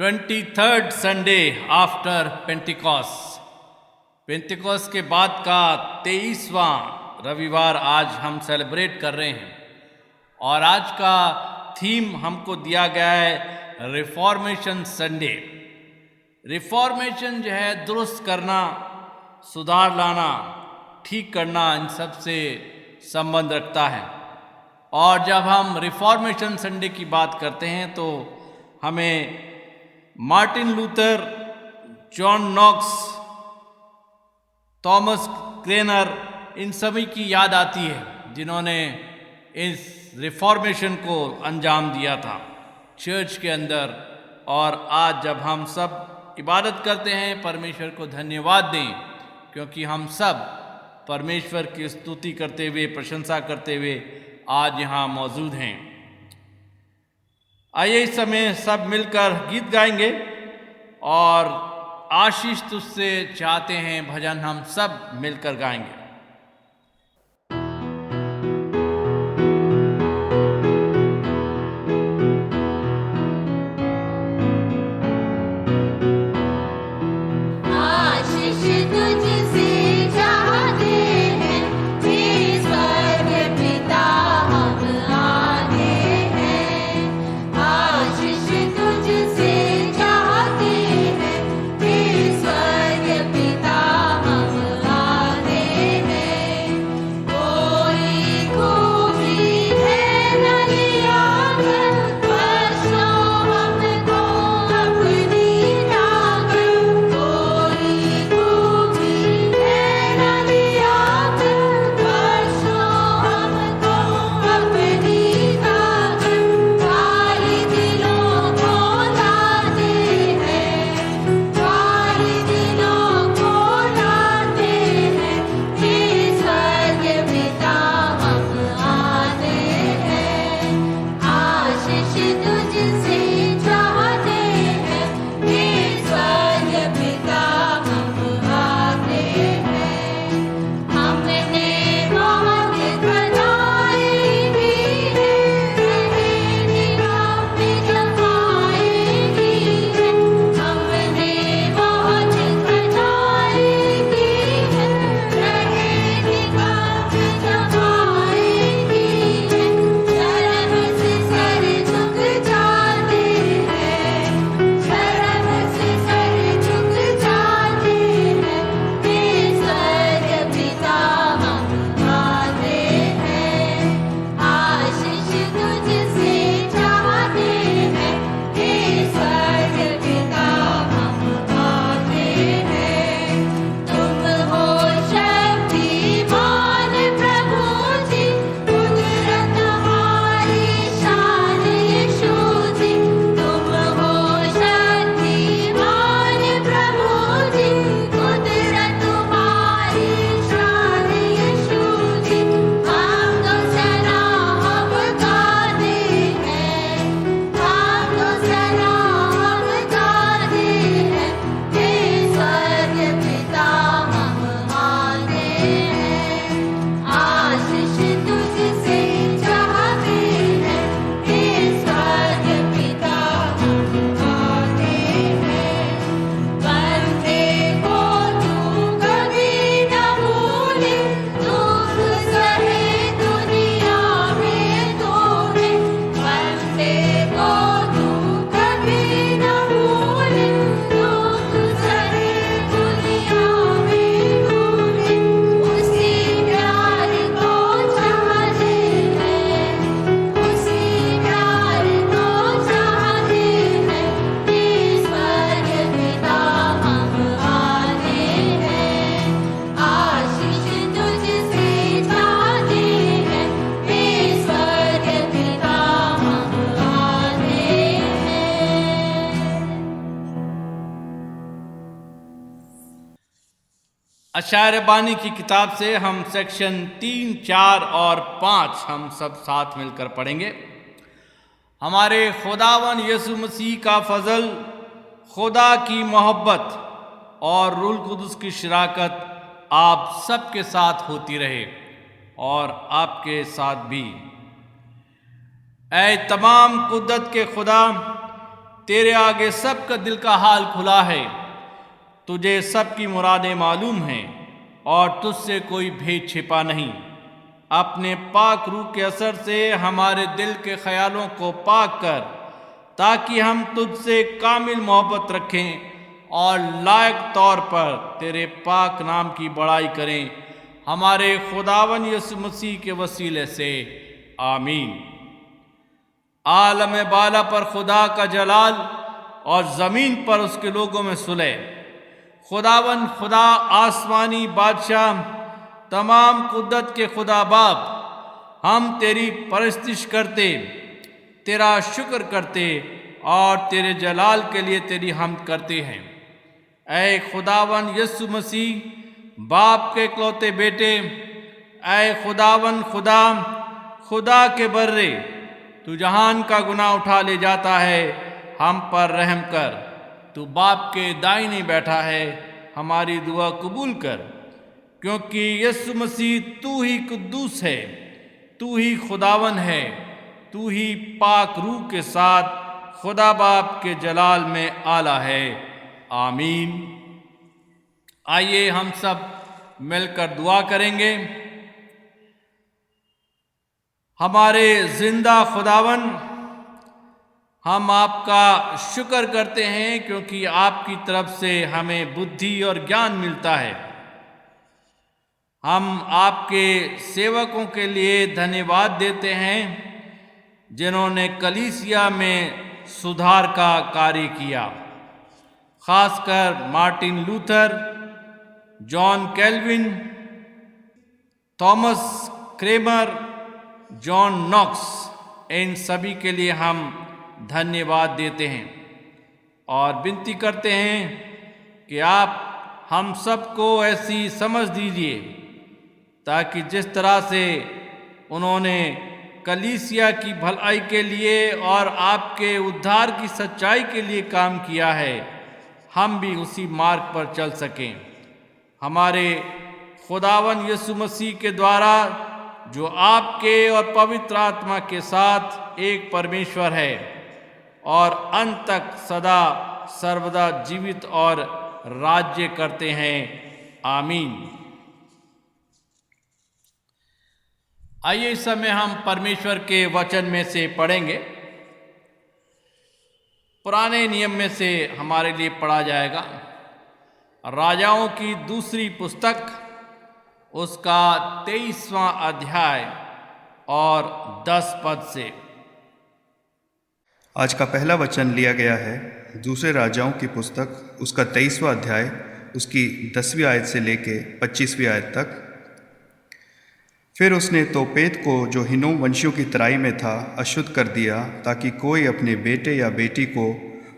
23rd Sunday after Pentecost. Pentecost के बाद का 23वां रविवार आज हम सेलिब्रेट कर रहे हैं और आज का थीम हमको दिया गया है रिफॉर्मेशन संडे। रिफॉर्मेशन जो है दुरुस्त करना, सुधार लाना, ठीक करना, इन सब से संबंध रखता है। और जब हम रिफॉर्मेशन संडे की बात करते हैं तो हमें Martin Luther, John Knox, Thomas Cranmer, इन सभी की याद आती है जिन्होंने इस रिफॉर्मेशन को अंजाम दिया था चर्च के अंदर। और आज जब हम सब इबादत करते हैं, परमेश्वर को धन्यवाद दें क्योंकि हम सब परमेश्वर की स्तुति करते हुए, प्रशंसा करते हुए आज यहाँ मौजूद हैं। आइए इस समय सब मिलकर गीत गाएंगे और आशीष तुझसे चाहते हैं भजन हम सब मिलकर गाएंगे। अशायर बानी की किताब से हम सेक्शन 3, 4 और 5 हम सब साथ मिलकर पढ़ेंगे। हमारे खुदावन यीशु मसीह का फजल, खुदा की मोहब्बत और रूह कुदुस की शराकत आप सबके साथ होती रहे और आपके साथ भी। ऐ तमाम कुदरत के खुदा, तेरे आगे सबका दिल का हाल खुला है। तुझे सबकी मुरादें मालूम हैं और तुझसे कोई भेद छिपा नहीं। अपने पाक रूह के असर से हमारे दिल के ख्यालों को पाक कर, ताकि हम तुझसे कामिल मोहब्बत रखें और लायक तौर पर तेरे पाक नाम की बड़ाई करें, हमारे खुदावन यीशु मसीह के वसीले से। आमीन। आलम बाला पर खुदा का जलाल और ज़मीन पर उसके लोगों में सुलह। खुदावन खुदा आसमानी बादशाह, तमाम कुदरत के खुदा बाप, हम तेरी परस्तिश करते, तेरा शुक्र करते और तेरे जलाल के लिए तेरी हमद करते हैं। ऐ खुदावन यीशु मसीह, बाप के इकलौते बेटे, ऐ खुदावन खुदा के बर्रे, तू जहान का गुनाह उठा ले जाता है, हम पर रहम कर। तू बाप के दाहिने बैठा है, हमारी दुआ कबूल कर, क्योंकि यीशु मसीह तू ही कुद्दूस है, तू ही खुदावन है, तू ही पाक रूह के साथ खुदा बाप के जलाल में आला है। आमीन। आइए हम सब मिलकर दुआ करेंगे। हमारे जिंदा खुदावन, हम आपका शुक्र करते हैं क्योंकि आपकी तरफ से हमें बुद्धि और ज्ञान मिलता है। हम आपके सेवकों के लिए धन्यवाद देते हैं जिन्होंने कलीसिया में सुधार का कार्य किया, खासकर Martin Luther, John Calvin, Thomas Cranmer, John Knox, इन सभी के लिए हम धन्यवाद देते हैं और विनती करते हैं कि आप हम सबको ऐसी समझ दीजिए ताकि जिस तरह से उन्होंने कलीसिया की भलाई के लिए और आपके उद्धार की सच्चाई के लिए काम किया है, हम भी उसी मार्ग पर चल सकें। हमारे खुदावन यीशु मसीह के द्वारा, जो आपके और पवित्र आत्मा के साथ एक परमेश्वर है और अंत तक सदा सर्वदा जीवित और राज्य करते हैं। आमीन। आइए इस समय हम परमेश्वर के वचन में से पढ़ेंगे। पुराने नियम में से हमारे लिए पढ़ा जाएगा राजाओं की दूसरी पुस्तक, उसका 23वां अध्याय और 10 पद से। आज का पहला वचन लिया गया है दूसरे राजाओं की पुस्तक, उसका 23वां अध्याय, उसकी 10वीं आयत से लेके 25वीं आयत तक। फिर उसने तोपेत को, जो हिन्नोम वंशियों की तराई में था, अशुद्ध कर दिया, ताकि कोई अपने बेटे या बेटी को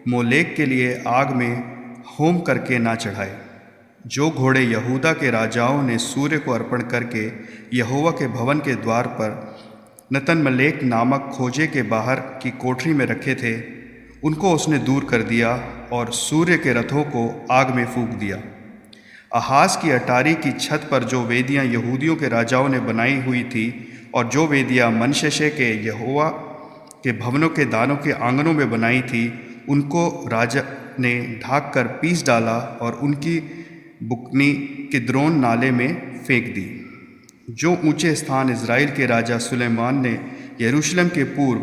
मोलेक के लिए आग में होम करके ना चढ़ाए। जो घोड़े यहूदा के राजाओं ने सूर्य को अर्पण करके यहोवा के भवन के द्वार पर नतनमलेक नामक खोजे के बाहर की कोठरी में रखे थे, उनको उसने दूर कर दिया और सूर्य के रथों को आग में फूंक दिया। अहाज की अटारी की छत पर जो वेदियां यहूदियों के राजाओं ने बनाई हुई थी और जो वेदियां मनशेशे के यहोवा के भवनों के दानों के आंगनों में बनाई थी, उनको राजा ने ढाक कर पीस डाला और उनकी बुकनी किद्रोन नाले में फेंक दी। जो ऊंचे स्थान इज़राइल के राजा सुलेमान ने यरूशलेम के पूर्व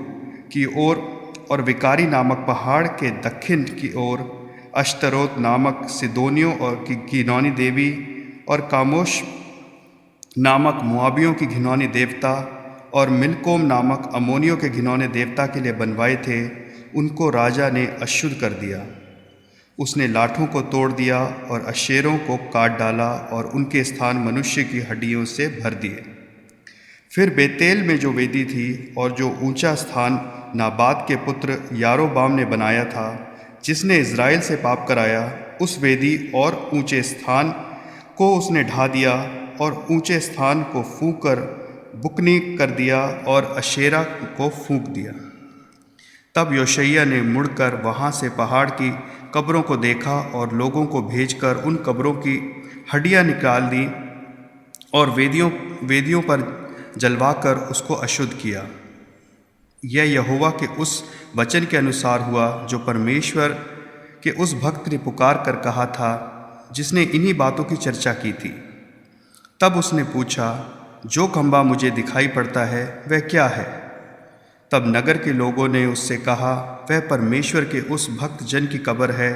की ओर और विकारी नामक पहाड़ के दक्षिण की ओर अश्तरोत नामक सिदोनियों और की घिनौनी देवी और कामोश नामक मुआबियों की घिनौनी देवता और मिलकोम नामक अमोनियों के घिनौने देवता के लिए बनवाए थे, उनको राजा ने अशुद्ध कर दिया। उसने लाठों को तोड़ दिया और अशेरों को काट डाला और उनके स्थान मनुष्य की हड्डियों से भर दिए। फिर बेतेल में जो वेदी थी और जो ऊंचा स्थान नाबात के पुत्र यारोबाम ने बनाया था, जिसने इज़राइल से पाप कराया, उस वेदी और ऊंचे स्थान को उसने ढा दिया और ऊंचे स्थान को फूंक कर बुकनी कर दिया और अशेरा को फूंक दिया। तब योशिय्याह ने मुड़कर वहाँ से पहाड़ की कब्रों को देखा और लोगों को भेजकर उन कब्रों की हड्डियाँ निकाल दी और वेदियों पर जलवाकर उसको अशुद्ध किया। यह यहोवा के उस वचन के अनुसार हुआ जो परमेश्वर के उस भक्त ने पुकार कर कहा था, जिसने इन्हीं बातों की चर्चा की थी। तब उसने पूछा, जो खंभा मुझे दिखाई पड़ता है वह क्या है? तब नगर के लोगों ने उससे कहा, वह परमेश्वर के उस भक्त जन की कब्र है,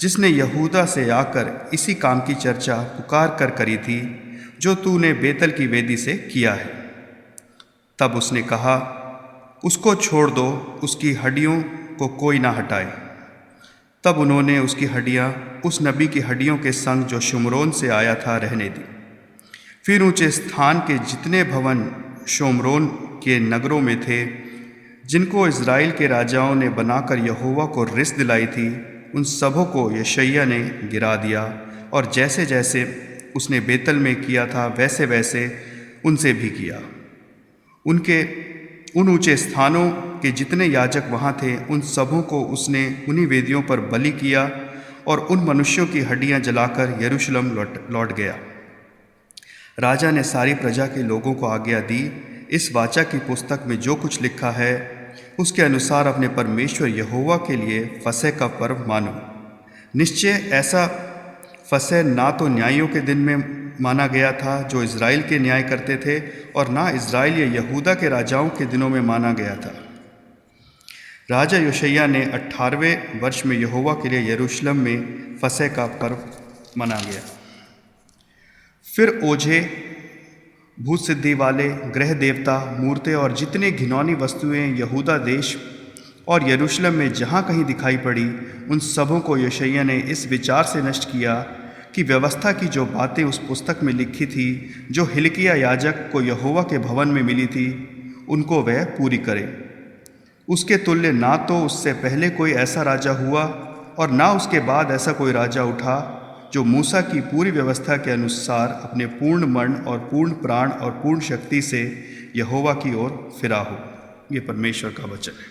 जिसने यहूदा से आकर इसी काम की चर्चा पुकार कर करी थी, जो तूने बेतल की वेदी से किया है। तब उसने कहा, उसको छोड़ दो, उसकी हड्डियों को कोई ना हटाए। तब उन्होंने उसकी हड्डियाँ उस नबी की हड्डियों के संग जो शुमरोन से आया था रहने दी। फिर ऊंचे स्थान के जितने भवन शोमरोन के नगरों में थे, जिनको इज़राइल के राजाओं ने बनाकर यहोवा को रिस दिलाई थी, उन सबों को यशायाह ने गिरा दिया, और जैसे जैसे उसने बेतल में किया था वैसे वैसे उनसे भी किया। उन ऊंचे स्थानों के जितने याजक वहाँ थे, उन सबों को उसने उन्हीं वेदियों पर बलि किया, और उन मनुष्यों की हड्डियाँ जलाकर यरूशलेम लौट गया। राजा ने सारी प्रजा के लोगों को आज्ञा दी, इस वाचा की पुस्तक में जो कुछ लिखा है उसके अनुसार अपने परमेश्वर यहोवा के लिए फसह का पर्व मानो। निश्चय ऐसा फसह ना तो न्यायियों के दिन में माना गया था जो इज़राइल के न्याय करते थे, और ना इज़राइल या यहूदा के राजाओं के दिनों में माना गया था। राजा योशिय्याह ने 18वें वर्ष में यहोवा के लिए यरूशलेम में फसह का पर्व मना गया। फिर ओझे, भूत सिद्धि वाले, ग्रह देवता, मूर्तें और जितने घिनौनी वस्तुएं यहूदा देश और यरूशलेम में जहाँ कहीं दिखाई पड़ी, उन सबों को योशिय्याह ने इस विचार से नष्ट किया कि व्यवस्था की जो बातें उस पुस्तक में लिखी थी, जो हिल्किय्याह याजक को यहोवा के भवन में मिली थी, उनको वह पूरी करे। उसके तुल्य ना तो उससे पहले कोई ऐसा राजा हुआ, और ना उसके बाद ऐसा कोई राजा उठा जो मूसा की पूरी व्यवस्था के अनुसार अपने पूर्ण मन और पूर्ण प्राण और पूर्ण शक्ति से यहोवा की ओर फिरा हो। ये परमेश्वर का वचन है।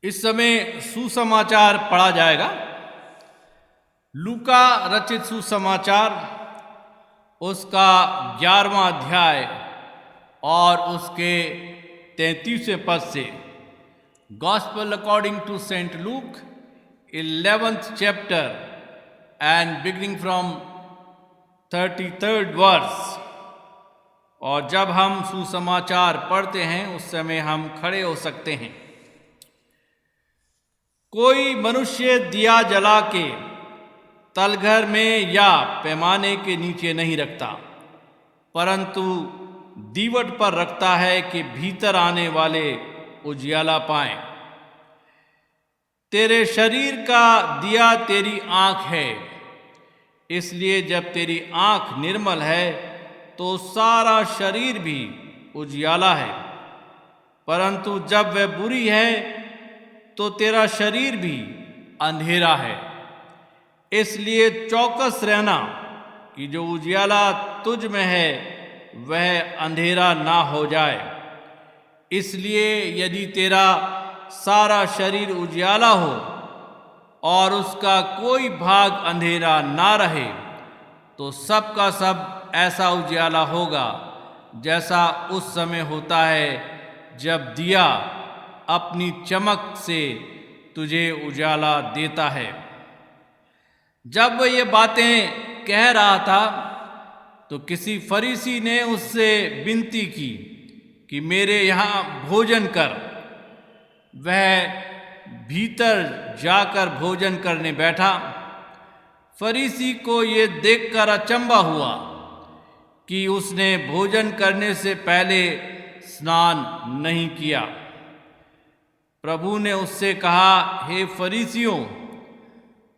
इस समय सुसमाचार पढ़ा जाएगा। लूका रचित सुसमाचार उसका 11वां अध्याय और उसके 33वें पद से। Gospel according to saint Luke 11th chapter and beginning from 33rd verse। और जब हम सुसमाचार पढ़ते हैं उस समय हम खड़े हो सकते हैं। कोई मनुष्य दिया जला के तलघर में या पैमाने के नीचे नहीं रखता, परंतु दीवट पर रखता है कि भीतर आने वाले उजियाला पाएं। तेरे शरीर का दिया तेरी आँख है, इसलिए जब तेरी आँख निर्मल है तो सारा शरीर भी उजियाला है, परंतु जब वह बुरी है तो तेरा शरीर भी अंधेरा है। इसलिए चौकस रहना कि जो उजियाला तुझ में है वह अंधेरा ना हो जाए। इसलिए यदि तेरा सारा शरीर उजियाला हो और उसका कोई भाग अंधेरा ना रहे, तो सब का सब ऐसा उजियाला होगा जैसा उस समय होता है जब दिया अपनी चमक से तुझे उजाला देता है। जब वह ये बातें कह रहा था तो किसी फरीसी ने उससे विनती की कि मेरे यहाँ भोजन कर। वह भीतर जाकर भोजन करने बैठा। फरीसी को ये देखकर अचंभा हुआ कि उसने भोजन करने से पहले स्नान नहीं किया। प्रभु ने उससे कहा, हे फरीसियों,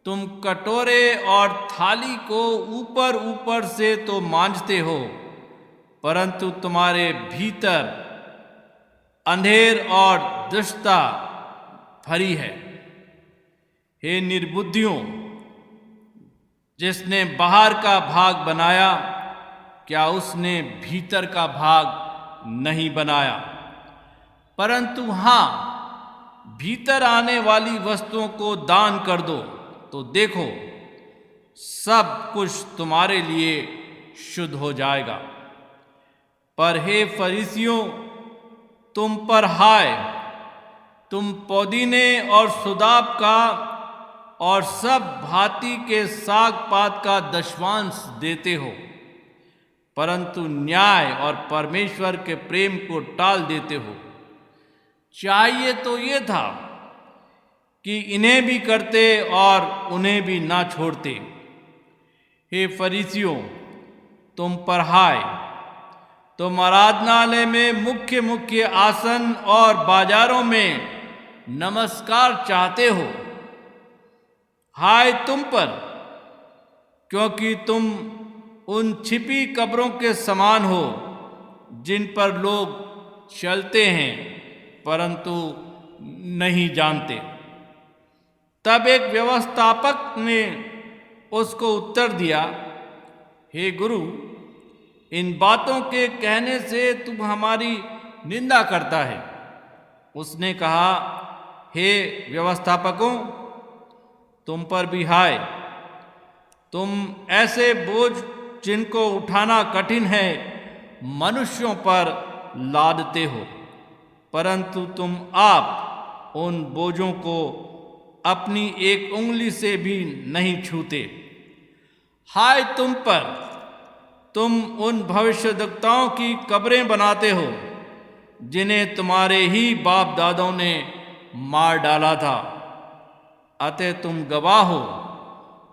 तुम कटोरे और थाली को ऊपर ऊपर से तो मांजते हो, परंतु तुम्हारे भीतर अंधेर और दुष्टता भरी है। हे निर्बुद्धियों, जिसने बाहर का भाग बनाया, क्या उसने भीतर का भाग नहीं बनाया? परंतु हाँ, भीतर आने वाली वस्तुओं को दान कर दो, तो देखो सब कुछ तुम्हारे लिए शुद्ध हो जाएगा। पर हे फरीसियों, तुम पर हाय, तुम पुदीने और सुदाब का और सब भांति के साग पात का दशवांश देते हो, परंतु न्याय और परमेश्वर के प्रेम को टाल देते हो। चाहिए तो ये था कि इन्हें भी करते और उन्हें भी ना छोड़ते। हे फरीसियों, तुम पर हाय, तुम आराधनालय में मुख्य मुख्य आसन और बाजारों में नमस्कार चाहते हो। हाय तुम पर, क्योंकि तुम उन छिपी कब्रों के समान हो जिन पर लोग चलते हैं परंतु नहीं जानते। तब एक व्यवस्थापक ने उसको उत्तर दिया, हे गुरु, इन बातों के कहने से तुम हमारी निंदा करता है। उसने कहा, हे व्यवस्थापकों, तुम पर भी हाय, तुम ऐसे बोझ जिनको उठाना कठिन है मनुष्यों पर लादते हो, परंतु तुम आप उन बोझों को अपनी एक उंगली से भी नहीं छूते। हाय तुम पर, तुम उन भविष्यद्वक्ताओं की कब्रें बनाते हो जिन्हें तुम्हारे ही बाप दादों ने मार डाला था। अतः तुम गवाह हो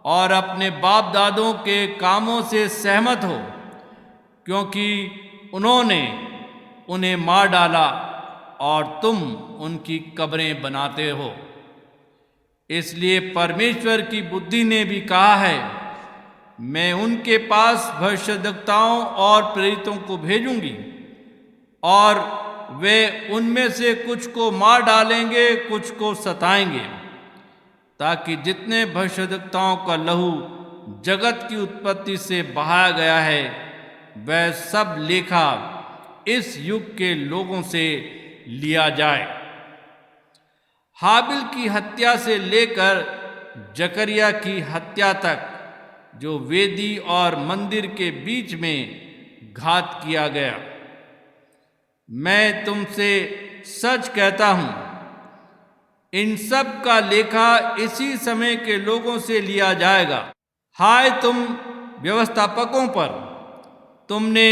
और अपने बाप दादों के कामों से सहमत हो, क्योंकि उन्होंने उन्हें मार डाला और तुम उनकी कब्रें बनाते हो। इसलिए परमेश्वर की बुद्धि ने भी कहा है, मैं उनके पास भविष्यद्वक्ताओं और प्रेरितों को भेजूंगी और वे उनमें से कुछ को मार डालेंगे, कुछ को सताएंगे, ताकि जितने भविष्यद्वक्ताओं का लहू जगत की उत्पत्ति से बहाया गया है वह सब लेखा इस युग के लोगों से लिया जाए। हाबिल की हत्या से लेकर जकरिया की हत्या तक जो वेदी और मंदिर के बीच में घात किया गया, मैं तुमसे सच कहता हूं, इन सब का लेखा इसी समय के लोगों से लिया जाएगा। हाय तुम व्यवस्थापकों पर, तुमने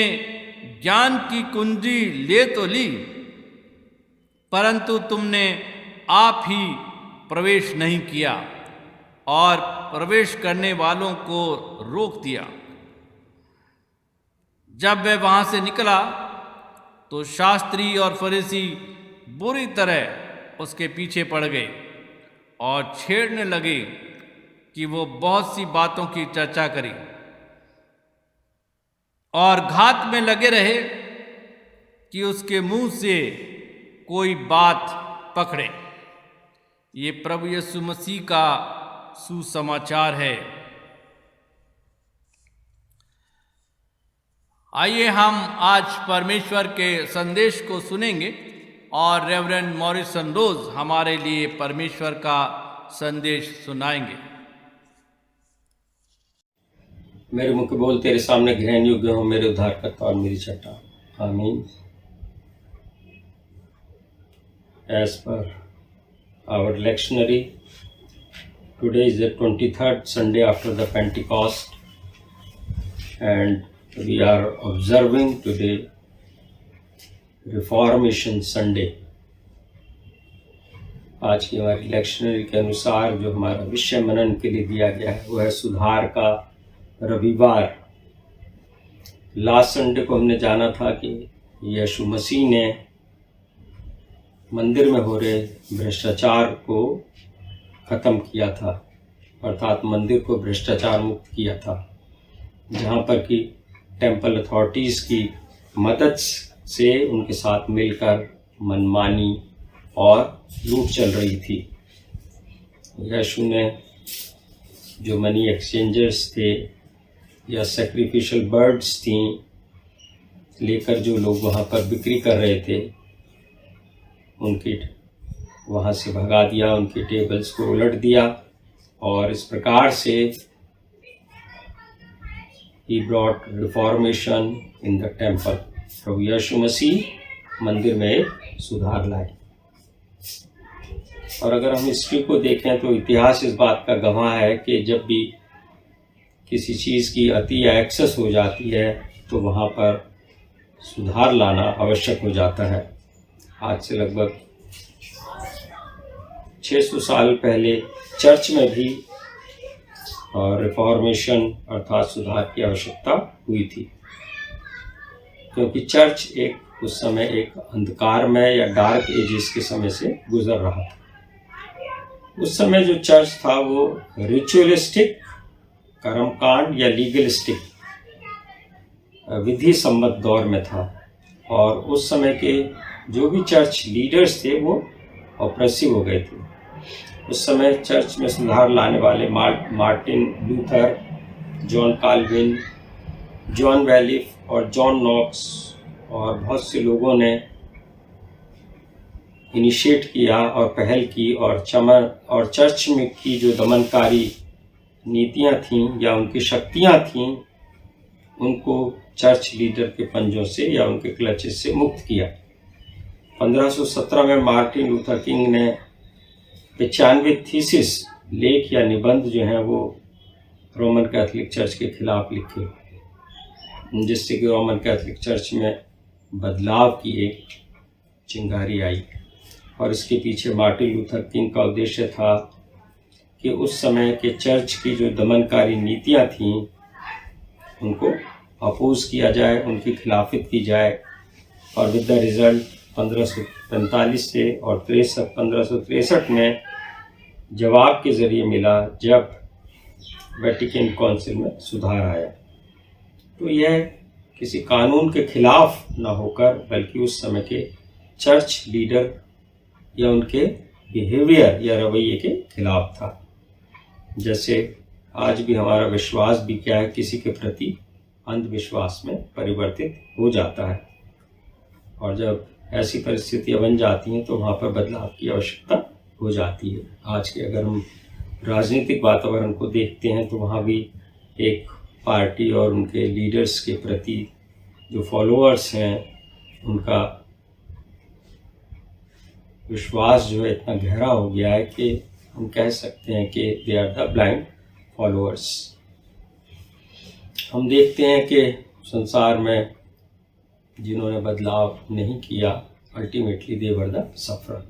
ज्ञान की कुंजी ले तो ली, परंतु तुमने आप ही प्रवेश नहीं किया और प्रवेश करने वालों को रोक दिया। जब वह वहां से निकला तो शास्त्री और फरीसी बुरी तरह उसके पीछे पड़ गए और छेड़ने लगे कि वो बहुत सी बातों की चर्चा करी और घात में लगे रहे कि उसके मुंह से कोई बात पकड़े। ये प्रभु यीशु मसीह का सुसमाचार है। आइए हम आज परमेश्वर के संदेश को सुनेंगे और रेवरेंड मॉरिसन रोज हमारे लिए परमेश्वर का संदेश सुनाएंगे। मेरे मुख के बोल तेरे सामने ग्रहण योग्य हो, मेरे उद्धारकर्ता और मेरी चट्टान। आमीन। As per our lectionary, today is the 23rd Sunday after the Pentecost, and we are observing today Reformation Sunday. आज की हमारी लेक्शनरी के अनुसार जो हमारा विषय मनन के लिए दिया गया है वह है सुधार का रविवार। लास्ट संडे को हमने जाना था कि यीशु मसीह ने मंदिर में हो रहे भ्रष्टाचार को खत्म किया था, अर्थात मंदिर को भ्रष्टाचार मुक्त किया था, जहाँ पर कि टेम्पल अथॉरिटीज़ की मदद से उनके साथ मिलकर मनमानी और लूट चल रही थी। यीशु ने जो मनी एक्सचेंजर्स थे या सैक्रिफिशियल बर्ड्स थी लेकर जो लोग वहाँ पर बिक्री कर रहे थे, उनकी वहाँ से भगा दिया, उनकी टेबल्स को उलट दिया और इस प्रकार से he brought reformation in the temple। प्रभु यीशु मसीह मंदिर में एक सुधार लाए। और अगर हम हिस्ट्री को देखें तो इतिहास इस बात का गवाह है कि जब भी किसी चीज़ की अति या एक्सेस हो जाती है तो वहाँ पर सुधार लाना आवश्यक हो जाता है। आज से लगभग 600 साल पहले चर्च में भी रिफॉर्मेशन अर्थात सुधार की आवश्यकता हुई थी, क्योंकि चर्च एक उस समय एक अंधकारमय या डार्क एजेस के समय से गुजर रहा था। उस समय जो चर्च था वो रिचुअलिस्टिक, कर्मकांड या लीगलिस्टिक, विधि सम्मत दौर में था। और उस समय के जो भी चर्च लीडर्स थे वो ऑप्रेसिव हो गए थे। उस समय चर्च में सुधार लाने वाले Martin Luther, John Calvin, John Wycliffe और जॉन नॉक्स और बहुत से लोगों ने इनिशिएट किया और पहल की, और चर्च में की जो दमनकारी नीतियां थीं या उनकी शक्तियां थीं उनको चर्च लीडर के पंजों से या उनके क्लचेस से मुक्त किया। 1517 में मार्टिन लूथर किंग ने 95 थीसिस, लेख या निबंध जो हैं वो रोमन कैथोलिक चर्च के खिलाफ लिखे, जिससे कि रोमन कैथोलिक चर्च में बदलाव की एक चिंगारी आई। और इसके पीछे मार्टिन लूथर किंग का उद्देश्य था कि उस समय के चर्च की जो दमनकारी नीतियां थीं उनको अपोज किया जाए, उनकी खिलाफत की जाए। और विद द रिजल्ट 1545 से और 1563 में जवाब के ज़रिए मिला, जब वेटिकन काउंसिल में सुधार आया। तो यह किसी कानून के खिलाफ न होकर बल्कि उस समय के चर्च लीडर या उनके बिहेवियर या रवैये के खिलाफ था। जैसे आज भी हमारा विश्वास भी क्या है, किसी के प्रति अंधविश्वास में परिवर्तित हो जाता है। और जब ऐसी परिस्थितियां बन जाती हैं तो वहाँ पर बदलाव की आवश्यकता हो जाती है। आज के अगर हम राजनीतिक वातावरण को देखते हैं तो वहाँ भी एक पार्टी और उनके लीडर्स के प्रति जो फॉलोअर्स हैं उनका विश्वास जो है इतना गहरा हो गया है कि हम कह सकते हैं कि they are the blind followers. हम देखते हैं कि संसार में जिन्होंने बदलाव नहीं किया ultimately they were the sufferer.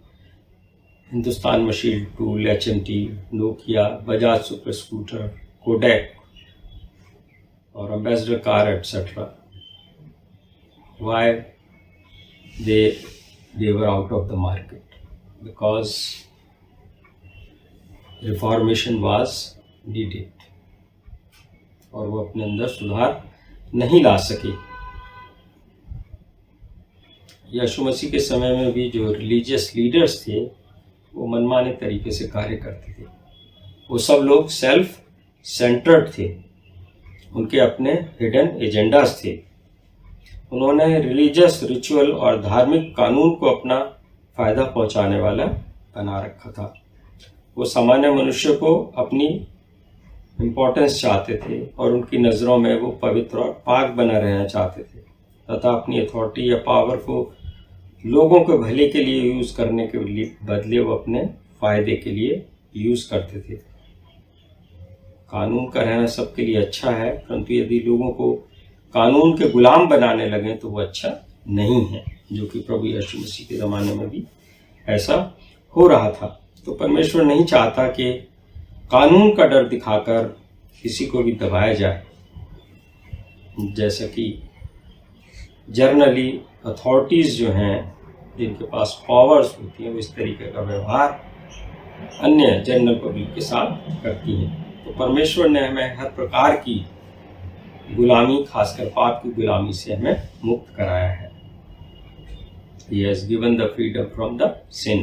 Hindustan Machine Tool, HMT, Nokia, Bajaj super scooter, Kodak और Ambassador car etcetera, why they were out of the market? Because reformation was needed और वो अपने अंदर सुधार नहीं ला सके। यीशु मसीह के समय में भी जो रिलीजियस लीडर्स थे वो मनमाने तरीके से कार्य करते थे। वो सब लोग सेल्फ सेंटर्ड थे, उनके अपने हिडन एजेंडास थे। उन्होंने रिलीजियस रिचुअल और धार्मिक कानून को अपना फ़ायदा पहुंचाने वाला बना रखा था। वो सामान्य मनुष्य को अपनी इम्पोर्टेंस चाहते थे और उनकी नज़रों में वो पवित्र और पाक बना रहना चाहते थे तथा अपनी अथॉरिटी या पावर को लोगों के भले के लिए यूज़ करने के बदले वो अपने फ़ायदे के लिए यूज़ करते थे। कानून का रहना सबके लिए अच्छा है, परंतु यदि लोगों को कानून के गुलाम बनाने लगे तो वो अच्छा नहीं है, जो कि प्रभु यीशु मसीह के ज़माने में भी ऐसा हो रहा था। तो परमेश्वर नहीं चाहता कि कानून का डर दिखाकर किसी को भी दबाया जाए। जैसा कि जर्नली अथॉरिटीज़ जो हैं जिनके पास पावर्स होती हैं वो इस तरीके का व्यवहार अन्य जनरल पब्लिक के साथ करती हैं। तो परमेश्वर ने हमें हर प्रकार की गुलामी, खासकर पाप की गुलामी से हमें मुक्त कराया है। He has given the freedom from the sin।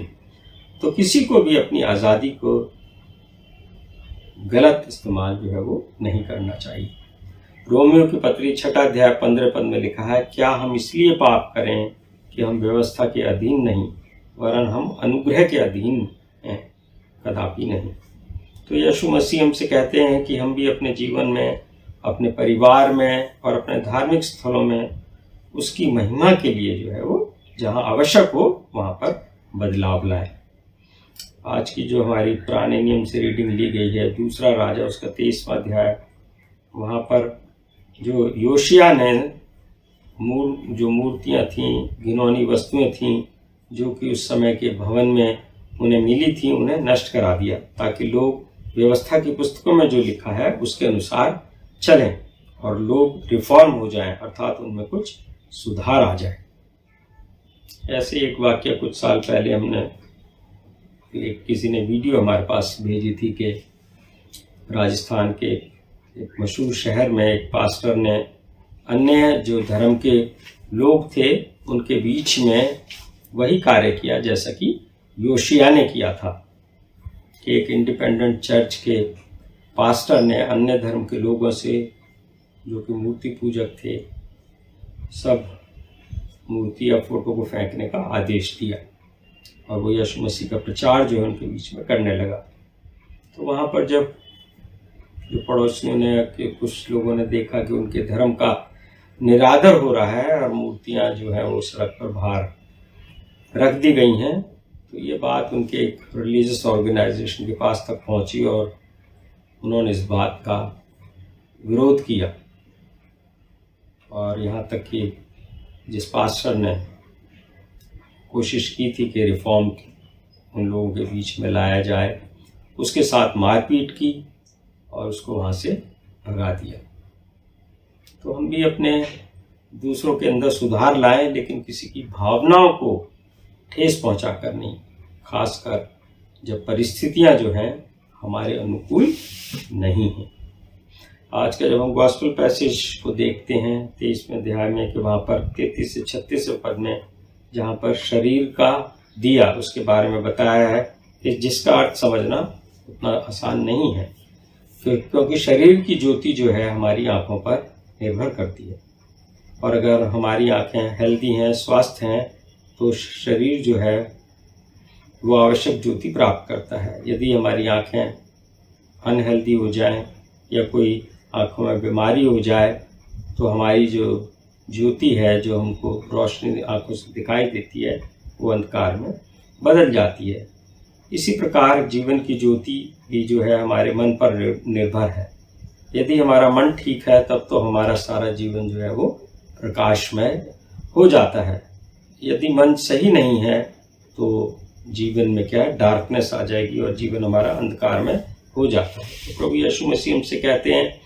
तो किसी को भी अपनी आज़ादी को गलत इस्तेमाल जो है वो नहीं करना चाहिए। रोमियो की पत्री 6 अध्याय 15 पद में लिखा है, क्या हम इसलिए पाप करें कि हम व्यवस्था के अधीन नहीं वरन हम अनुग्रह के अधीन हैं? कदापि नहीं। तो यीशु मसीह हमसे कहते हैं कि हम भी अपने जीवन में, अपने परिवार में और अपने धार्मिक स्थलों में उसकी महिमा के लिए जो है वो जहाँ आवश्यक हो वहाँ पर बदलाव लाएं। आज की जो हमारी पुराने नियम से रीडिंग ली गई है, दूसरा राजा उसका 23वां अध्याय, वहाँ पर जो योशिया ने जो मूर्तियाँ थीं, घिनौनी वस्तुएं थीं, जो कि उस समय के भवन में उन्हें मिली थी, उन्हें नष्ट करा दिया, ताकि लोग व्यवस्था की पुस्तकों में जो लिखा है उसके अनुसार चलें और लोग रिफॉर्म हो जाएं, अर्थात उनमें कुछ सुधार आ जाए। ऐसे एक वाक्य कुछ साल पहले हमने किसी ने वीडियो हमारे पास भेजी थी कि राजस्थान के एक मशहूर शहर में एक पास्टर ने अन्य जो धर्म के लोग थे उनके बीच में वही कार्य किया जैसा कि योशिया ने किया था, कि एक इंडिपेंडेंट चर्च के पास्टर ने अन्य धर्म के लोगों से, जो कि मूर्ति पूजक थे, सब मूर्ति या फोटो को फेंकने का आदेश दिया और वो यीशु मसीह का प्रचार जो है उनके बीच में करने लगा। तो वहाँ पर जब जो पड़ोसियों ने कि कुछ लोगों ने देखा कि उनके धर्म का निरादर हो रहा है और मूर्तियाँ जो है वो सड़क पर बाहर रख दी गई हैं, तो ये बात उनके एक रिलीजियस ऑर्गेनाइजेशन के पास तक पहुँची और उन्होंने इस बात का विरोध किया। और यहाँ तक कि जिस पास्टर ने कोशिश की थी कि रिफॉर्म उन लोगों के बीच में लाया जाए, उसके साथ मारपीट की और उसको वहाँ से भगा दिया। तो हम भी अपने दूसरों के अंदर सुधार लाएं, लेकिन किसी की भावनाओं को ठेस पहुँचा कर नहीं, खासकर जब परिस्थितियाँ जो हैं हमारे अनुकूल नहीं हैं। आज का जब हम गॉस्पेल पैसेज को देखते हैं 23वें अध्याय में, कि वहाँ पर 33 से 36 पद में जहाँ पर शरीर का दिया उसके बारे में बताया है, कि जिसका अर्थ समझना उतना आसान नहीं है, क्योंकि शरीर की ज्योति जो है हमारी आँखों पर निर्भर करती है, और अगर हमारी आँखें हेल्दी हैं, स्वस्थ हैं, तो शरीर जो है वो आवश्यक ज्योति प्राप्त करता है। यदि हमारी आँखें अनहेल्दी हो जाएं या कोई आँखों में बीमारी हो जाए, तो हमारी जो ज्योति है, जो हमको रोशनी आँखों से दिखाई देती है, वो अंधकार में बदल जाती है। इसी प्रकार जीवन की ज्योति भी जो है हमारे मन पर निर्भर है। यदि हमारा मन ठीक है तब तो हमारा सारा जीवन जो है वो प्रकाशमय हो जाता है। यदि मन सही नहीं है तो जीवन में क्या है, डार्कनेस आ जाएगी और जीवन हमारा अंधकार में हो जाता है। तो प्रभु यीशु मसीह हमसे कहते हैं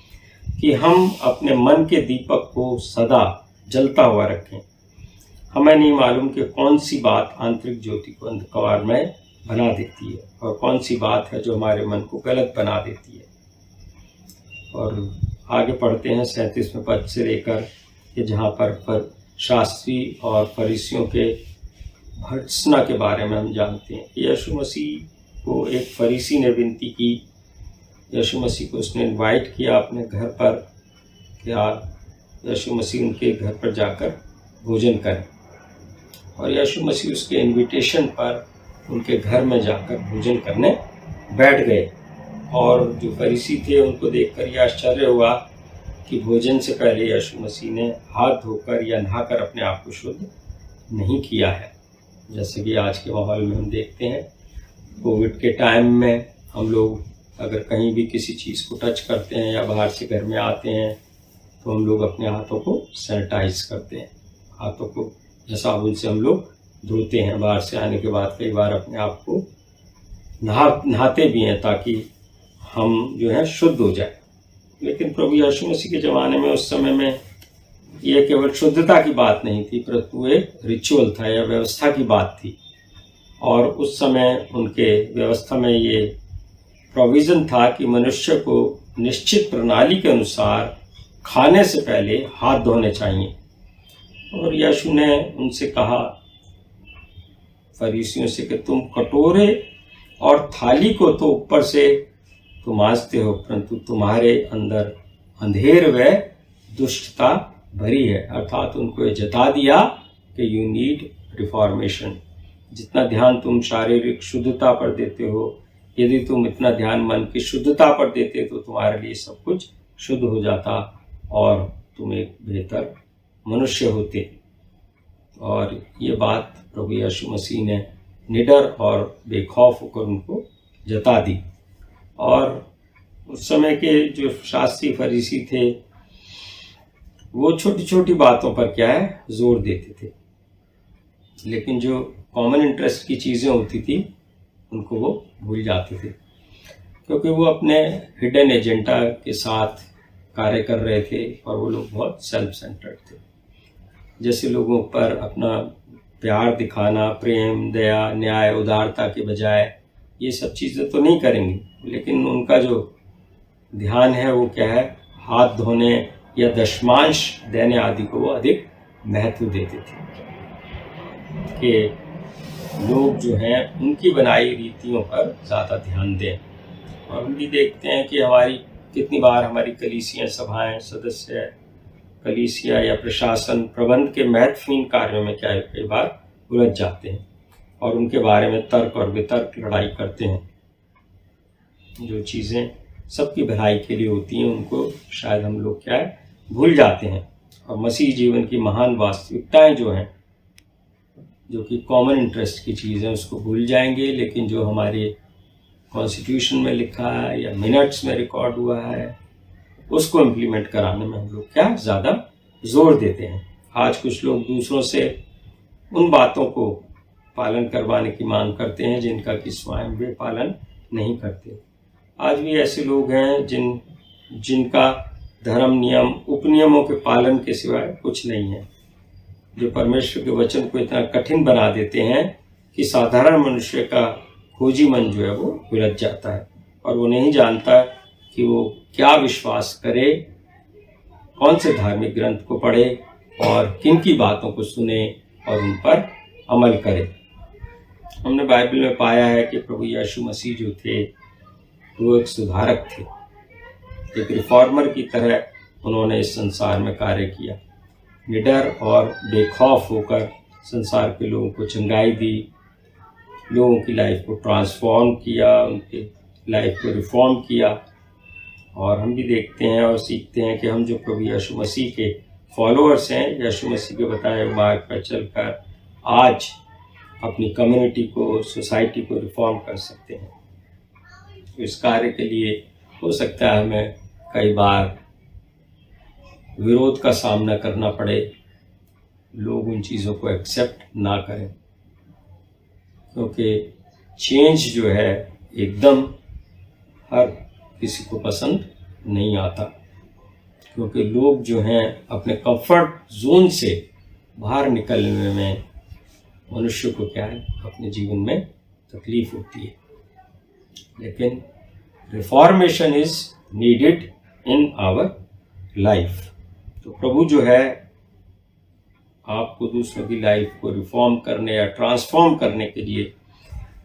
कि हम अपने मन के दीपक को सदा जलता हुआ रखें। हमें नहीं मालूम कि कौन सी बात आंतरिक ज्योति को अंधकार में बना देती है और कौन सी बात है जो हमारे मन को गलत बना देती है। और आगे पढ़ते हैं 37वें पद से लेकर कि जहाँ पर शास्त्री और फरीसियों के भर्त्सना के बारे में हम जानते हैं। यीशु मसीह को एक फरीसी ने विनती की, यीशु मसीह को उसने इनवाइट किया अपने घर पर, क्या यीशु मसीह उनके घर पर जाकर भोजन करें, और यीशु मसीह उसके इनविटेशन पर उनके घर में जाकर भोजन करने बैठ गए। और जो फरीसी थे उनको देखकर यह आश्चर्य हुआ कि भोजन से पहले यीशु मसीह ने हाथ धोकर या नहाकर अपने आप को शुद्ध नहीं किया है। जैसे कि आज के माहौल में हम देखते हैं, कोविड के टाइम में हम लोग अगर कहीं भी किसी चीज़ को टच करते हैं या बाहर से घर में आते हैं तो हम लोग अपने हाथों को सैनिटाइज करते हैं, हाथों को या साबुन से हम लोग धोते हैं। बाहर से आने के बाद कई बार अपने आप को नहाते भी हैं ताकि हम जो है शुद्ध हो जाए। लेकिन प्रभु यीशु मसीह के ज़माने में, उस समय में, यह केवल शुद्धता की बात नहीं थी, परंतु एक रिचुअल था या व्यवस्था की बात थी। और उस समय उनके व्यवस्था में ये प्रोविज़न था कि मनुष्य को निश्चित प्रणाली के अनुसार खाने से पहले हाथ धोने चाहिए। और यीशु ने उनसे कहा, फरीसियों से, कि तुम कटोरे और थाली को तो ऊपर से तो मांजते हो, परंतु तुम्हारे अंदर अंधेर व दुष्टता भरी है। अर्थात उनको ये जता दिया कि यू नीड रिफॉर्मेशन। जितना ध्यान तुम शारीरिक शुद्धता पर देते हो, यदि तुम इतना ध्यान मन की शुद्धता पर देते तो तुम्हारे लिए सब कुछ शुद्ध हो जाता और तुम एक बेहतर मनुष्य होते। और ये बात प्रभु यीशु मसीह ने निडर और बेखौफ होकर उनको जता दी। और उस समय के जो शास्त्री फरीसी थे वो छोटी छोटी बातों पर क्या है जोर देते थे, लेकिन जो कॉमन इंटरेस्ट की चीज़ें होती थी उनको वो भूल जाते थे, क्योंकि वो अपने हिडन एजेंडा के साथ कार्य कर रहे थे और वो लोग बहुत सेल्फ सेंटर्ड थे। जैसे लोगों पर अपना प्यार दिखाना, प्रेम, दया, न्याय, उदारता के बजाय ये सब चीज़ें तो नहीं करेंगे, लेकिन उनका जो ध्यान है वो क्या है, हाथ धोने या दशमांश देने आदि को वो अधिक महत्व देते थे कि लोग जो हैं उनकी बनाई रीतियों पर ज़्यादा ध्यान दें। और हम भी देखते हैं कि कितनी बार हमारी कलीसिया सभाएं, सदस्य कलीसिया या प्रशासन प्रबंध के महत्वपूर्ण कार्यों में क्या है कई बार उलझ जाते हैं और उनके बारे में तर्क और वितर्क लड़ाई करते हैं। जो चीज़ें सबकी भलाई के लिए होती हैं उनको शायद हम लोग क्या है भूल जाते हैं, और मसीह जीवन की महान वास्तविकताएं जो हैं, जो कि कॉमन इंटरेस्ट की चीज़ है, उसको भूल जाएंगे। लेकिन जो हमारे कॉन्स्टिट्यूशन में लिखा है या मिनट्स में रिकॉर्ड हुआ है उसको इम्प्लीमेंट कराने में हम लोग क्या ज़्यादा जोर देते हैं। आज कुछ लोग दूसरों से उन बातों को पालन करवाने की मांग करते हैं जिनका कि स्वयं वे पालन नहीं करते। आज भी ऐसे लोग हैं जिनका धर्म नियम उपनियमों के पालन के सिवाय कुछ नहीं है, जो परमेश्वर के वचन को इतना कठिन बना देते हैं कि साधारण मनुष्य का खोजी मन जो है वो उलझ जाता है और वो नहीं जानता कि वो क्या विश्वास करे, कौन से धार्मिक ग्रंथ को पढ़े और किन की बातों को सुने और उन पर अमल करे। हमने बाइबल में पाया है कि प्रभु यीशु मसीह जो थे वो एक सुधारक थे, एक रिफॉर्मर की तरह उन्होंने इस संसार में कार्य किया। निडर और बेखौफ होकर संसार के लोगों को चंगाई दी, लोगों की लाइफ को ट्रांसफॉर्म किया, उनके लाइफ को रिफॉर्म किया। और हम भी देखते हैं और सीखते हैं कि हम जो प्रभु यीशु मसीह के फॉलोअर्स हैं, यीशु मसीह के बताए मार्ग पर चलकर आज अपनी कम्युनिटी को, सोसाइटी को रिफॉर्म कर सकते हैं। तो इस कार्य के लिए हो सकता है हमें कई बार विरोध का सामना करना पड़े, लोग उन चीज़ों को एक्सेप्ट ना करें, क्योंकि चेंज जो है एकदम हर किसी को पसंद नहीं आता, क्योंकि लोग जो हैं अपने कंफर्ट जोन से बाहर निकलने में मनुष्य को क्या है अपने जीवन में तकलीफ होती है। लेकिन reformation is needed in our life. तो प्रभु जो है आपको दूसरों की लाइफ को रिफॉर्म करने या ट्रांसफॉर्म करने के लिए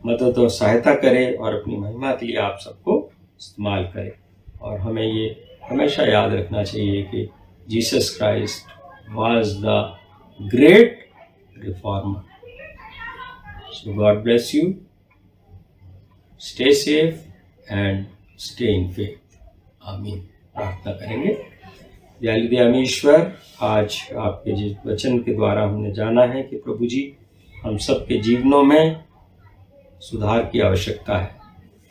मदद और सहायता करे और अपनी महिमा के लिए आप सबको इस्तेमाल करे। और हमें ये हमेशा याद रखना चाहिए कि Jesus Christ was the great reformer. So God bless you, stay safe and stay in faith. आमीन। प्रार्थना करेंगे। दयालु दयामय ईश्वर, आज आपके जिस वचन के द्वारा हमने जाना है कि प्रभु जी हम सब के जीवनों में सुधार की आवश्यकता है।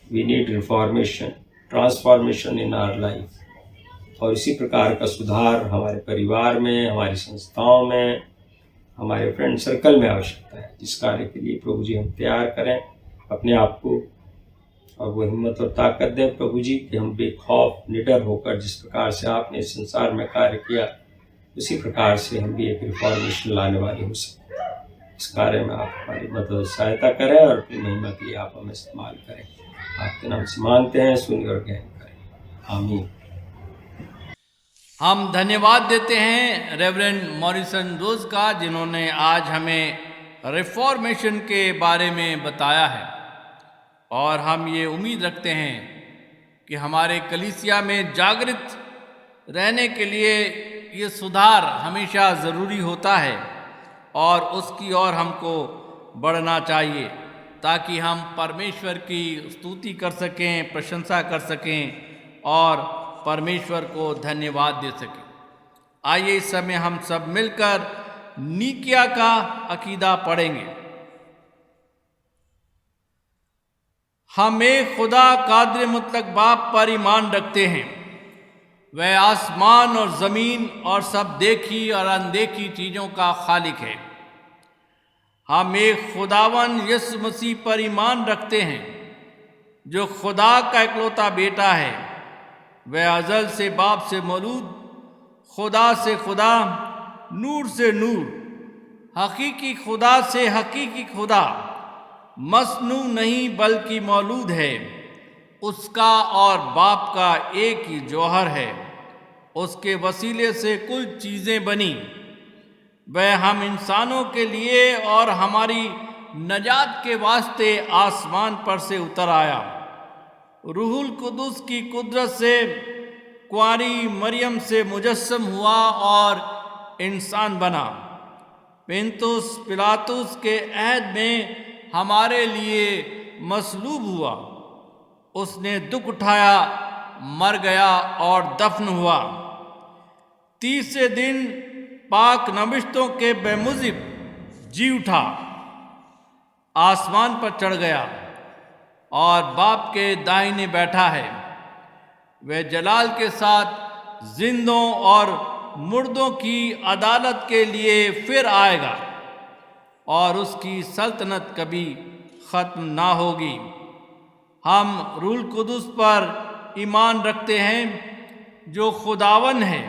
We need reformation, transformation in our life. और इसी प्रकार का सुधार हमारे परिवार में, हमारी संस्थाओं में, हमारे फ्रेंड सर्कल में आवश्यकता है, जिस कार्य के लिए प्रभु जी हम तैयार करें अपने आप को और वो हिम्मत और ताकत दें प्रभु जी कि हम बेखौफ निडर होकर जिस प्रकार से आपने इस संसार में कार्य किया उसी प्रकार से हम भी एक रिफॉर्मेशन लाने वाले हो सकें। इस कार्य में आप हमारी मदद और सहायता करें और अपनी महिमा के लिए आप हमें इस्तेमाल करें। आपके नाम से मांगते हैं, सुनिए और ग्रहण करें। आमीन। हम धन्यवाद देते हैं रेवरेंड मॉरिसन रोज का, जिन्होंने आज हमें रिफॉर्मेशन के बारे में बताया है। और हम ये उम्मीद रखते हैं कि हमारे कलीसिया में जागृत रहने के लिए ये सुधार हमेशा ज़रूरी होता है और उसकी ओर हमको बढ़ना चाहिए, ताकि हम परमेश्वर की स्तुति कर सकें, प्रशंसा कर सकें और परमेश्वर को धन्यवाद दे सकें। आइए इस समय हम सब मिलकर नीकिया का अकीदा पढ़ेंगे। हम एक खुदा कादिर मुतलक बाप पर ईमान रखते हैं। वह आसमान और ज़मीन और सब देखी और अनदेखी चीज़ों का खालिक है। हम एक खुदावन यीशु मसीह पर ईमान रखते हैं जो खुदा का इकलौता बेटा है। वह अज़ल से बाप से मौलूद, खुदा से खुदा, नूर से नूर, हकीकी खुदा से हकीकी खुदा, मसनू नहीं बल्कि मौलूद है। उसका और बाप का एक ही जौहर है। उसके वसीले से कुल चीज़ें बनी। वह हम इंसानों के लिए और हमारी नजात के वास्ते आसमान पर से उतर आया। रूहुल कुदुस की कुदरत से कुंवारी मरियम से मुजस्सम हुआ और इंसान बना। पिंतुस पिलातुस के अहद में हमारे लिए मसलूब हुआ। उसने दुख उठाया, मर गया और दफन हुआ। तीसरे दिन पाक नबिश्तों के बेमुजिब जी उठा, आसमान पर चढ़ गया और बाप के दाहिने बैठा है। वह जलाल के साथ जिंदों और मुर्दों की अदालत के लिए फिर आएगा और उसकी सल्तनत कभी ख़त्म ना होगी। हम रूहुल कुदुस पर ईमान रखते हैं जो खुदावन है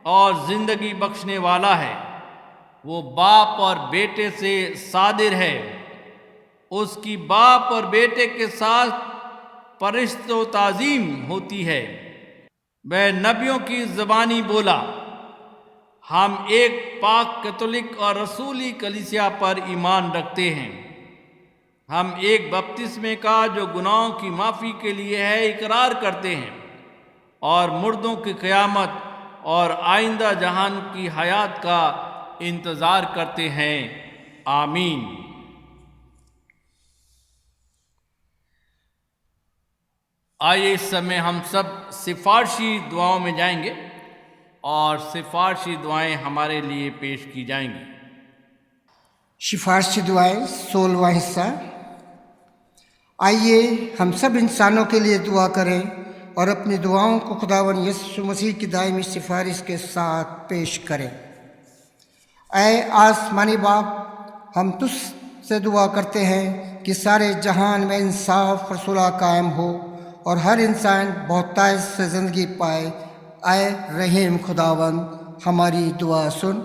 और ज़िंदगी बख्शने वाला है। वो बाप और बेटे से सादिर है। उसकी बाप और बेटे के साथ परिश्त व ताज़ीम होती है। वह नबियों की ज़बानी बोला। हम एक पाक कैथोलिक और रसूली कलीसिया पर ईमान रखते हैं। हम एक बपतिस्मे का जो गुनाहों की माफ़ी के लिए है इकरार करते हैं और मुर्दों की क़यामत और आइंदा जहान की हयात का इंतज़ार करते हैं। आमीन। आइए इस समय हम सब सिफारशी दुआओं में जाएंगे और सिफारशी दुआएं हमारे लिए पेश की जाएंगी। सिफारशी दुआएं 16वां हिस्सा। आइए हम सब इंसानों के लिए दुआ करें और अपनी दुआओं को खुदावन यीशु मसीह की दायमी सिफारिश के साथ पेश करें। ऐ आसमानी बाप, हम तुझसे दुआ करते हैं कि सारे जहान में इंसाफ और सुलह कायम हो और हर इंसान बहुतायत से ज़िंदगी पाए। ऐ रहीम खुदावन, हमारी दुआ सुन।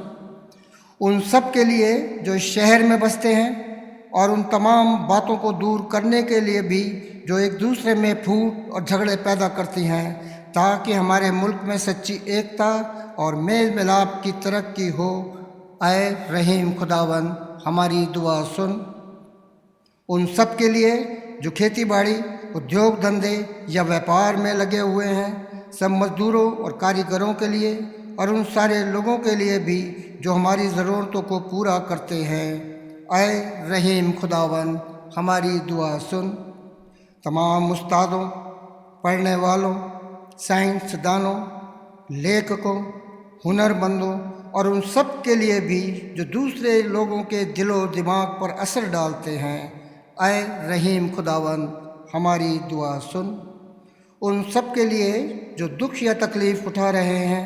उन सब के लिए जो शहर में बसते हैं और उन तमाम बातों को दूर करने के लिए भी जो एक दूसरे में फूट और झगड़े पैदा करती हैं, ताकि हमारे मुल्क में सच्ची एकता और मेल मिलाप की तरक्की हो। ऐ रहीम खुदावन, हमारी दुआ सुन। उन सब के लिए जो खेती बाड़ी, उद्योग धंधे या व्यापार में लगे हुए हैं, सब मजदूरों और कारीगरों के लिए और उन सारे लोगों के लिए भी जो हमारी ज़रूरतों को पूरा करते हैं। ऐ रहीम खुदावन, हमारी दुआ सुन। तमाम उस्तादों, पढ़ने वालों, साइंसदानों, लेखकों, हुनरमंदों और उन सब के लिए भी जो दूसरे लोगों के दिलो दिमाग पर असर डालते हैं। ऐ रहीम खुदावन, हमारी दुआ सुन। उन सब के लिए जो दुख या तकलीफ़ उठा रहे हैं,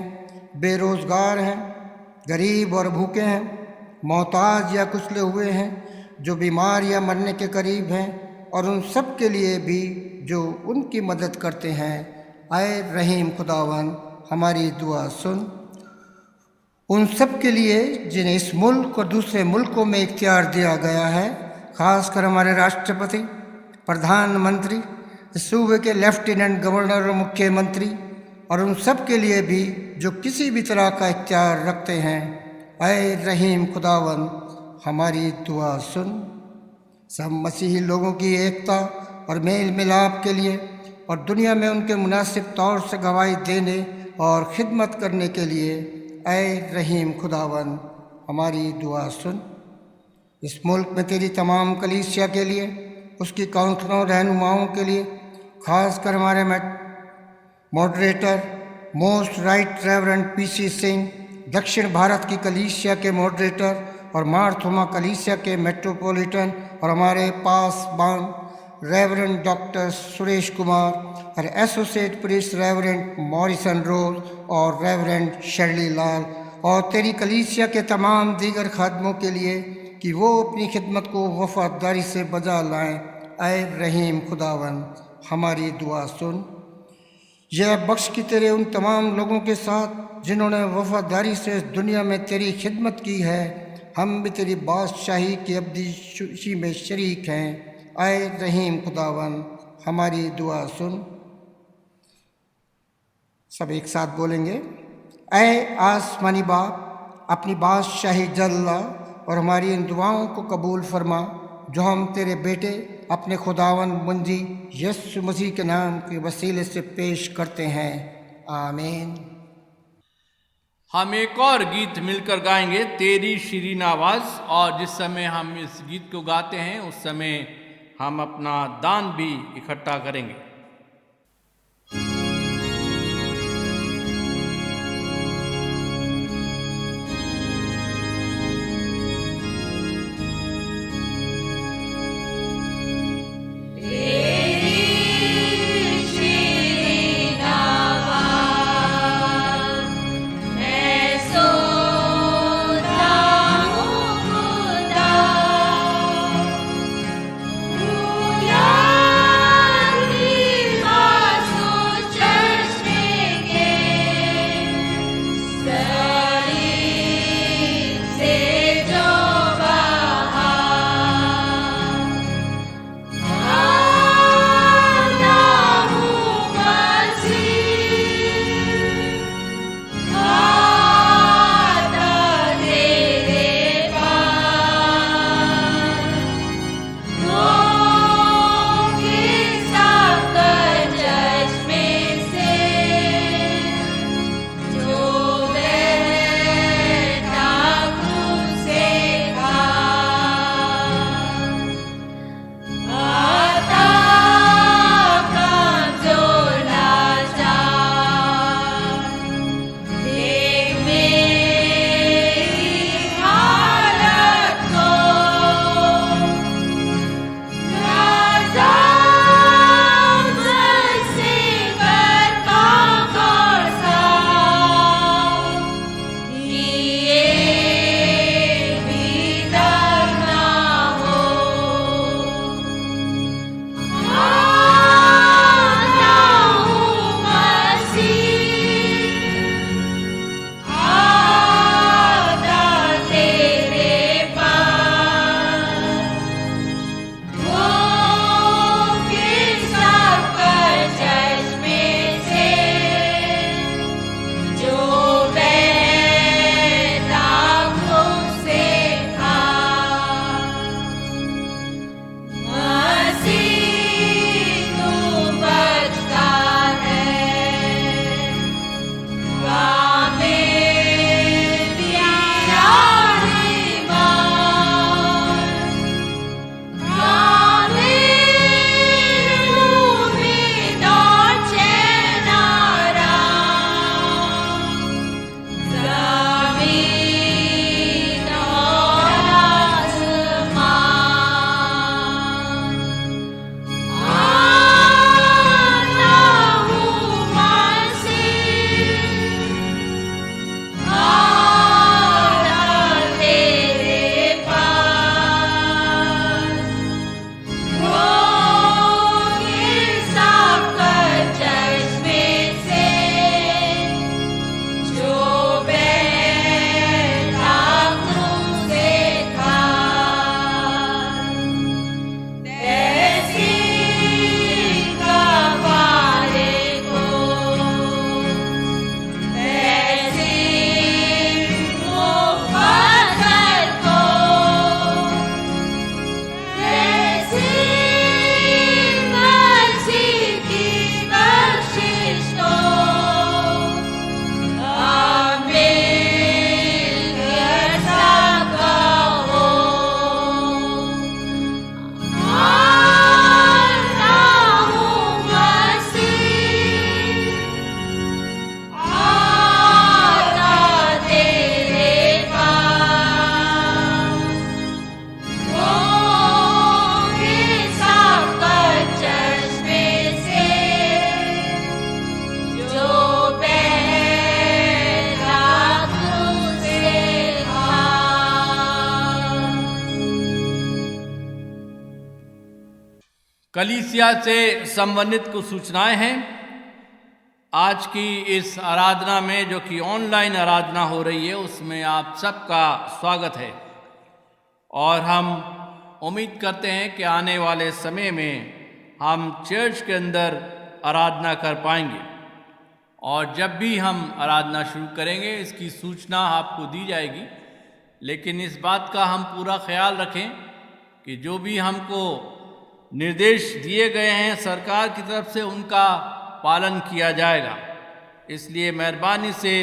बेरोज़गार हैं, गरीब और भूखे हैं, मोहताज या कुचले हुए हैं, जो बीमार या मरने के करीब हैं, और उन सब के लिए भी जो उनकी मदद करते हैं। ऐ रहीम खुदावन, हमारी दुआ सुन। उन सब के लिए जिन्हें इस मुल्क और दूसरे मुल्कों में इख्तियार दिया गया है, ख़ासकर हमारे राष्ट्रपति, प्रधानमंत्री, सूबे के लेफ्टिनेंट गवर्नर और मुख्यमंत्री, और उन सब के लिए भी जो किसी भी तरह का इख्तियार रखते हैं। ऐ रहीम खुदावन, हमारी दुआ सुन। सब मसीही लोगों की एकता और मेल मिलाप के लिए और दुनिया में उनके मुनासिब तौर से गवाही देने और ख़िदमत करने के लिए ऐ रहीम खुदावन, हमारी दुआ सुन। इस मुल्क में तेरी तमाम कलीसिया के लिए, उसकी काउंसलों रहनुमाओं के लिए, ख़ासकर हमारे moderator most right reverend PC Singh दक्षिण भारत की कलीसिया के मॉडरेटर और मारथोमा कलीसिया के मेट्रोपॉलिटन और हमारे पासबान रेवरेंड डॉक्टर सुरेश कुमार और एसोसिएट प्रीस्ट रेवरेंड मॉरिसन रोज और रेवरेंड शर्ली लाल और तेरी कलीसिया के तमाम दीगर खादमों के लिए कि वो अपनी खिदमत को वफादारी से बजा लाएं। ऐ रहीम खुदावन हमारी दुआ सुन। यह बख्श की तेरे उन तमाम लोगों के साथ जिन्होंने वफादारी से इस दुनिया में तेरी खिदमत की है, हम भी तेरी बादशाही की अब्दी खुशी में शरीक हैं। ऐ रहीम खुदावन हमारी दुआ सुन। सब एक साथ बोलेंगे। ऐ आसमानी बाप, अपनी बादशाही जल्ला और हमारी इन दुआओं को कबूल फरमा जो हम तेरे बेटे अपने खुदावन मुंजी यीशु मसीह के नाम के वसीले से पेश करते हैं। आमीन। हम एक और गीत मिलकर गाएंगे, तेरी शीरीन आवाज़। और जिस समय हम इस गीत को गाते हैं उस समय हम अपना दान भी इकट्ठा करेंगे। Yeah. कलीसिया से संबंधित कुछ सूचनाएं हैं। आज की इस आराधना में जो कि ऑनलाइन आराधना हो रही है उसमें आप सबका स्वागत है और हम उम्मीद करते हैं कि आने वाले समय में हम चर्च के अंदर आराधना कर पाएंगे और जब भी हम आराधना शुरू करेंगे इसकी सूचना आपको दी जाएगी। लेकिन इस बात का हम पूरा ख्याल रखें कि जो भी हमको निर्देश दिए गए हैं सरकार की तरफ से उनका पालन किया जाएगा। इसलिए मेहरबानी से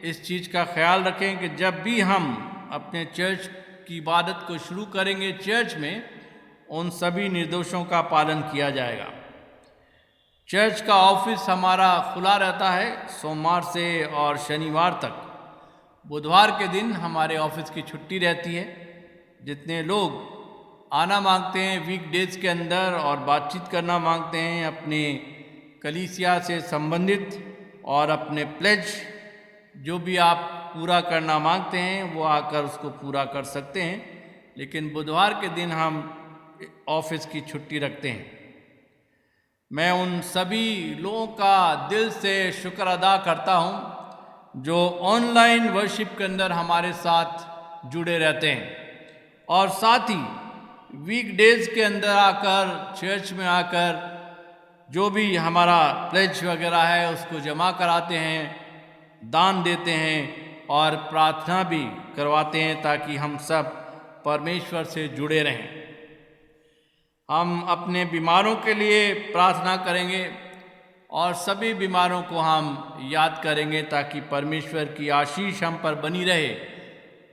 इस चीज़ का ख्याल रखें कि जब भी हम अपने चर्च की इबादत को शुरू करेंगे चर्च में उन सभी निर्देशों का पालन किया जाएगा। चर्च का ऑफिस हमारा खुला रहता है सोमवार से और शनिवार तक। बुधवार के दिन हमारे ऑफिस की छुट्टी रहती है। जितने लोग आना मांगते हैं वीकडेज के अंदर और बातचीत करना मांगते हैं अपने कलीसिया से संबंधित और अपने प्लेज जो भी आप पूरा करना मांगते हैं वो आकर उसको पूरा कर सकते हैं। लेकिन बुधवार के दिन हम ऑफिस की छुट्टी रखते हैं। मैं उन सभी लोगों का दिल से शुक्र अदा करता हूँ जो ऑनलाइन वर्शिप के अंदर हमारे साथ जुड़े रहते हैं और साथ ही वीकडेज के अंदर आकर चर्च में आकर जो भी हमारा प्लेज वगैरह है उसको जमा कराते हैं, दान देते हैं और प्रार्थना भी करवाते हैं ताकि हम सब परमेश्वर से जुड़े रहें। हम अपने बीमारों के लिए प्रार्थना करेंगे और सभी बीमारों को हम याद करेंगे ताकि परमेश्वर की आशीष हम पर बनी रहे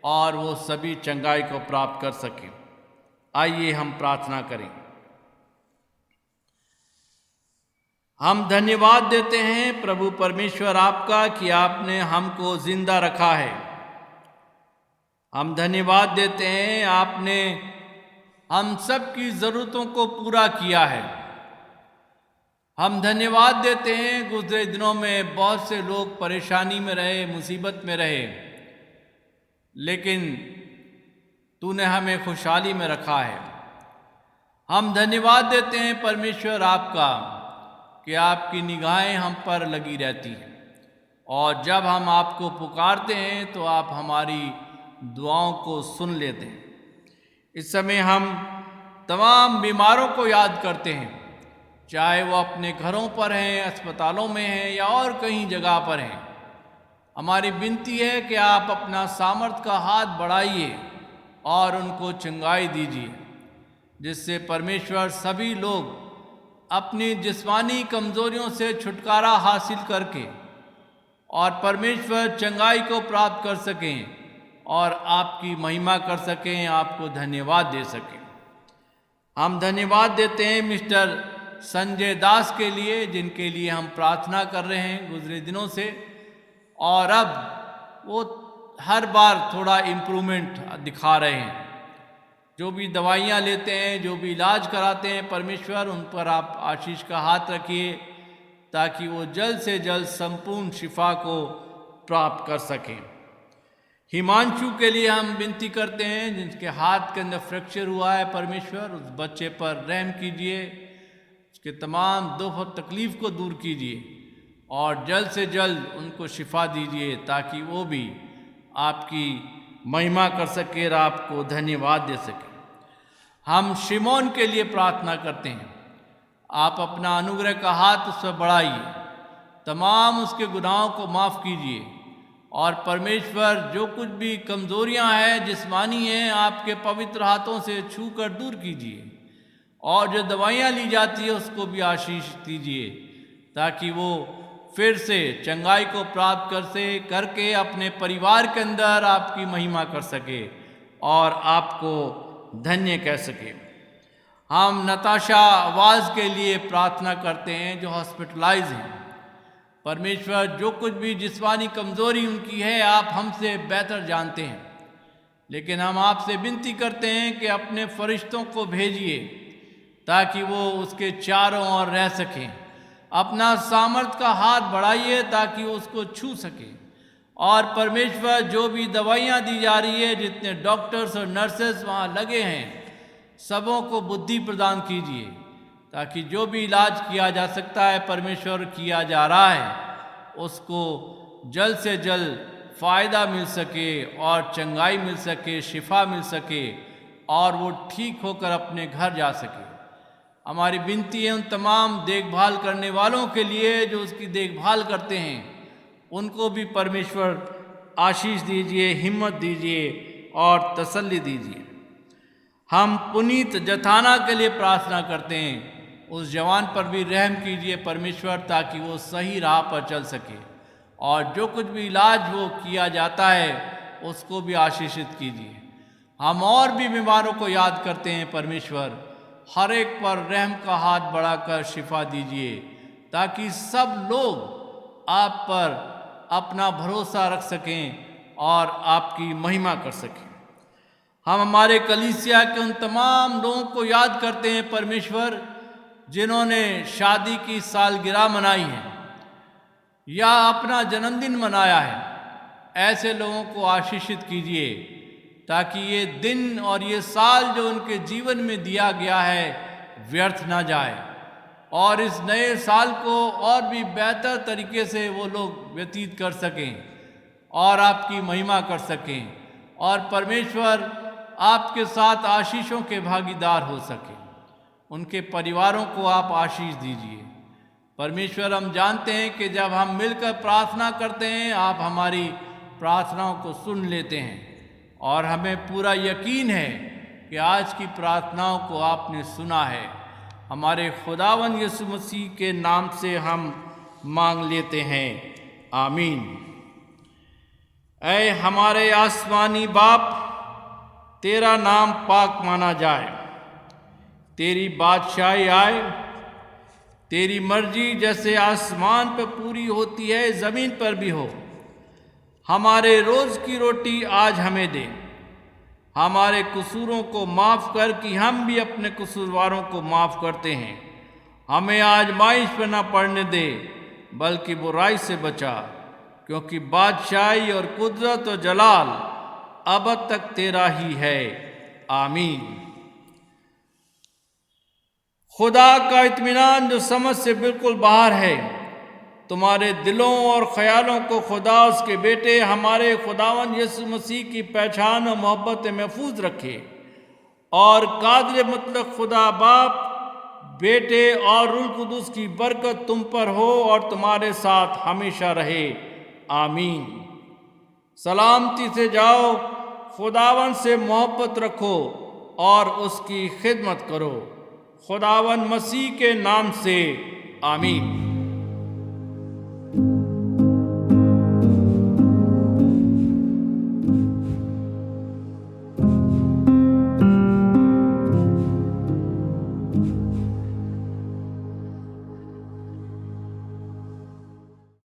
और वो सभी चंगाई को प्राप्त कर सकें। आइए हम प्रार्थना करें। हम धन्यवाद देते हैं प्रभु परमेश्वर आपका कि आपने हमको जिंदा रखा है। हम धन्यवाद देते हैं आपने हम सब की ज़रूरतों को पूरा किया है। हम धन्यवाद देते हैं गुज़रे दिनों में बहुत से लोग परेशानी में रहे, मुसीबत में रहे, लेकिन तूने हमें खुशहाली में रखा है। हम धन्यवाद देते हैं परमेश्वर आपका कि आपकी निगाहें हम पर लगी रहती हैं और जब हम आपको पुकारते हैं तो आप हमारी दुआओं को सुन लेते हैं। इस समय हम तमाम बीमारों को याद करते हैं, चाहे वो अपने घरों पर हैं, अस्पतालों में हैं या और कहीं जगह पर हैं। हमारी विनती है कि आप अपना सामर्थ का हाथ बढ़ाइए और उनको चंगाई दीजिए जिससे परमेश्वर सभी लोग अपनी जिस्मानी कमज़ोरियों से छुटकारा हासिल करके और परमेश्वर चंगाई को प्राप्त कर सकें और आपकी महिमा कर सकें, आपको धन्यवाद दे सकें। हम धन्यवाद देते हैं मिस्टर संजय दास के लिए जिनके लिए हम प्रार्थना कर रहे हैं गुजरे दिनों से और अब वो हर बार थोड़ा इम्प्रूवमेंट दिखा रहे हैं। जो भी दवाइयाँ लेते हैं, जो भी इलाज कराते हैं, परमेश्वर उन पर आप आशीष का हाथ रखिए ताकि वो जल्द से जल्द संपूर्ण शिफा को प्राप्त कर सकें। हिमांशु के लिए हम विनती करते हैं जिनके हाथ के अंदर फ्रैक्चर हुआ है, परमेश्वर उस बच्चे पर रहम कीजिए, उसके तमाम दुख और तकलीफ़ को दूर कीजिए और जल्द से जल्द उनको शिफा दीजिए ताकि वो भी आपकी महिमा कर सके और आपको धन्यवाद दे सके। हम शिमोन के लिए प्रार्थना करते हैं, आप अपना अनुग्रह का हाथ उस पर बढ़ाइए, तमाम उसके गुनाहों को माफ़ कीजिए और परमेश्वर जो कुछ भी कमज़ोरियां हैं जिस्मानी हैं आपके पवित्र हाथों से छू कर दूर कीजिए और जो दवाइयाँ ली जाती है उसको भी आशीष दीजिए ताकि वो फिर से चंगाई को प्राप्त करके अपने परिवार के अंदर आपकी महिमा कर सके और आपको धन्य कह सके। हम नताशा आवाज़ के लिए प्रार्थना करते हैं जो हॉस्पिटलाइज हैं। परमेश्वर जो कुछ भी जिस्मानी कमज़ोरी उनकी है आप हमसे बेहतर जानते हैं, लेकिन हम आपसे विनती करते हैं कि अपने फरिश्तों को भेजिए ताकि वो उसके चारों ओर रह सकें। अपना सामर्थ का हाथ बढ़ाइए ताकि वो उसको छू सके और परमेश्वर जो भी दवाइयाँ दी जा रही है, जितने डॉक्टर्स और नर्सेस वहाँ लगे हैं, सबों को बुद्धि प्रदान कीजिए ताकि जो भी इलाज किया जा सकता है परमेश्वर किया जा रहा है, उसको जल्द से जल्द फ़ायदा मिल सके और चंगाई मिल सके, शिफा मिल सके और वो ठीक होकर अपने घर जा सके। हमारी विनती है उन तमाम देखभाल करने वालों के लिए जो उसकी देखभाल करते हैं, उनको भी परमेश्वर आशीष दीजिए, हिम्मत दीजिए और तसल्ली दीजिए। हम पुनीत जथाना के लिए प्रार्थना करते हैं, उस जवान पर भी रहम कीजिए परमेश्वर, ताकि वो सही राह पर चल सके और जो कुछ भी इलाज वो किया जाता है उसको भी आशीषित कीजिए। हम और भी बीमारों को याद करते हैं परमेश्वर, हर एक पर रहम का हाथ बढ़ाकर शिफा दीजिए, ताकि सब लोग आप पर अपना भरोसा रख सकें और आपकी महिमा कर सकें। हम हमारे कलीसिया के उन तमाम लोगों को याद करते हैं परमेश्वर, जिन्होंने शादी की सालगिरह मनाई है या अपना जन्मदिन मनाया है। ऐसे लोगों को आशीषित कीजिए, ताकि ये दिन और ये साल जो उनके जीवन में दिया गया है व्यर्थ ना जाए और इस नए साल को और भी बेहतर तरीके से वो लोग व्यतीत कर सकें और आपकी महिमा कर सकें और परमेश्वर आपके साथ आशीषों के भागीदार हो सके। उनके परिवारों को आप आशीष दीजिए परमेश्वर। हम जानते हैं कि जब हम मिलकर प्रार्थना करते हैं, आप हमारी प्रार्थनाओं को सुन लेते हैं और हमें पूरा यकीन है कि आज की प्रार्थनाओं को आपने सुना है। हमारे खुदावन यीशु मसीह के नाम से हम मांग लेते हैं, आमीन। ऐ हमारे आसमानी बाप, तेरा नाम पाक माना जाए, तेरी बादशाही आए, तेरी मर्जी जैसे आसमान पर पूरी होती है ज़मीन पर भी हो। हमारे रोज़ की रोटी आज हमें दे, हमारे कसूरों को माफ़ कर कि हम भी अपने कसूरवारों को माफ़ करते हैं। हमें आजमाइश पर न पड़ने दे, बल्कि बुराई से बचा, क्योंकि बादशाही और कुदरत और जलाल अब तक तेरा ही है, आमीन। खुदा का इत्मीनान जो समझ से बिल्कुल बाहर है, तुम्हारे दिलों और ख्यालों को खुदा उसके बेटे हमारे खुदावन यीशु मसीह की पहचान और मोहब्बत में महफूज रखे और कादिर मुतलक खुदा बाप, बेटे और रूह कुदूस की बरकत तुम पर हो और तुम्हारे साथ हमेशा रहे, आमीन। सलामती से जाओ, खुदावन से मोहब्बत रखो और उसकी खिदमत करो। खुदावन मसीह के नाम से, आमीन।